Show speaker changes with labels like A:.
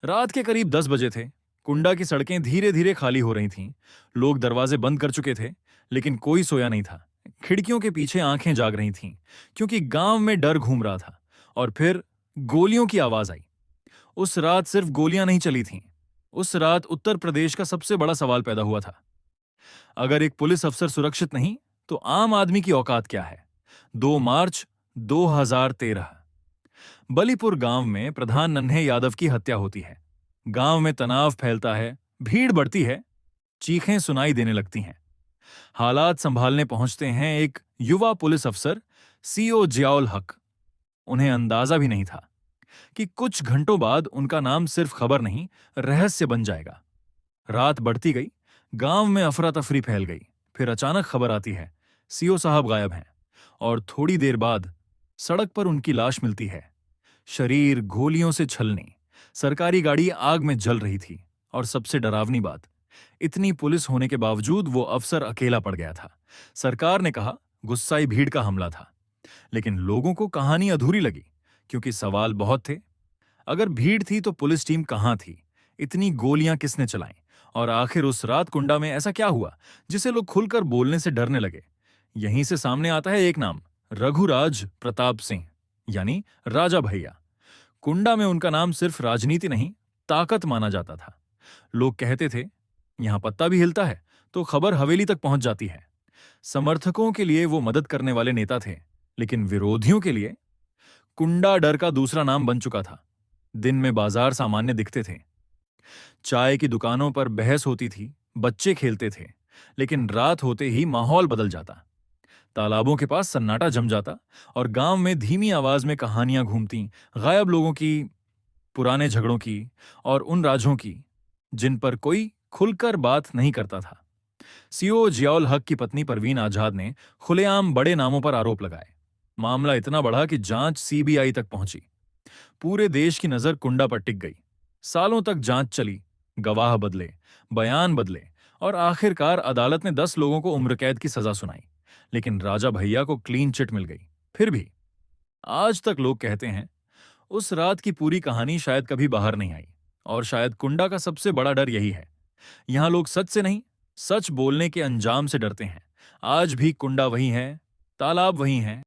A: रात के करीब 10 बजे थे। कुंडा की सड़कें धीरे धीरे खाली हो रही थीं। लोग दरवाजे बंद कर चुके थे, लेकिन कोई सोया नहीं था। खिड़कियों के पीछे आंखें जाग रही थीं, क्योंकि गांव में डर घूम रहा था। और फिर गोलियों की आवाज आई। उस रात सिर्फ गोलियां नहीं चली थीं। उस रात उत्तर प्रदेश का सबसे बड़ा सवाल पैदा हुआ था। अगर एक पुलिस अफसर सुरक्षित नहीं, तो आम आदमी की औकात क्या है? 2 मार्च 2013। बलीपुर गांव में प्रधान नन्हे यादव की हत्या होती है। गांव में तनाव फैलता है, भीड़ बढ़ती है, चीखें सुनाई देने लगती हैं। हालात संभालने पहुंचते हैं एक युवा पुलिस अफसर, सीओ जियाउल हक। उन्हें अंदाजा भी नहीं था कि कुछ घंटों बाद उनका नाम सिर्फ खबर नहीं, रहस्य बन जाएगा। रात बढ़ती गई, गांव में अफरा तफरी फैल गई। फिर अचानक खबर आती है, सीओ साहब गायब हैं। और थोड़ी देर बाद सड़क पर उनकी लाश मिलती है, शरीर गोलियों से छलनी। सरकारी गाड़ी आग में जल रही थी। और सबसे डरावनी बात, इतनी पुलिस होने के बावजूद वो अफसर अकेला पड़ गया था। सरकार ने कहा गुस्साई भीड़ का हमला था, लेकिन लोगों को कहानी अधूरी लगी, क्योंकि सवाल बहुत थे। अगर भीड़ थी तो पुलिस टीम कहां थी? इतनी गोलियां किसने चलाई? और आखिर उस रात कुंडा में ऐसा क्या हुआ जिसे लोग खुलकर बोलने से डरने लगे? यहीं से सामने आता है एक नाम, रघुराज प्रताप सिंह, यानी राजा भैया। कुंडा में उनका नाम सिर्फ राजनीति नहीं, ताकत माना जाता था। लोग कहते थे, यहां पत्ता भी हिलता है तो खबर हवेली तक पहुंच जाती है। समर्थकों के लिए वो मदद करने वाले नेता थे, लेकिन विरोधियों के लिए कुंडा डर का दूसरा नाम बन चुका था। दिन में बाजार सामान्य दिखते थे, चाय की दुकानों पर बहस होती थी, बच्चे खेलते थे। लेकिन रात होते ही माहौल बदल जाता। तालाबों के पास सन्नाटा जम जाता, और गांव में धीमी आवाज में कहानियां घूमती, गायब लोगों की, पुराने झगड़ों की, और उन राजों की जिन पर कोई खुलकर बात नहीं करता था। सीओ जियाउल हक की पत्नी परवीन आजाद ने खुलेआम बड़े नामों पर आरोप लगाए। मामला इतना बढ़ा कि जांच सीबीआई तक पहुंची। पूरे देश की नजर कुंडा पर टिक गई। सालों तक जांच चली, गवाह बदले, बयान बदले, और आखिरकार अदालत ने 10 लोगों को उम्र कैद की सजा सुनाई। लेकिन राजा भैया को क्लीन चिट मिल गई। फिर भी आज तक लोग कहते हैं, उस रात की पूरी कहानी शायद कभी बाहर नहीं आई। और शायद कुंडा का सबसे बड़ा डर यही है। यहां लोग सच से नहीं, सच बोलने के अंजाम से डरते हैं। आज भी कुंडा वही है, तालाब वही है,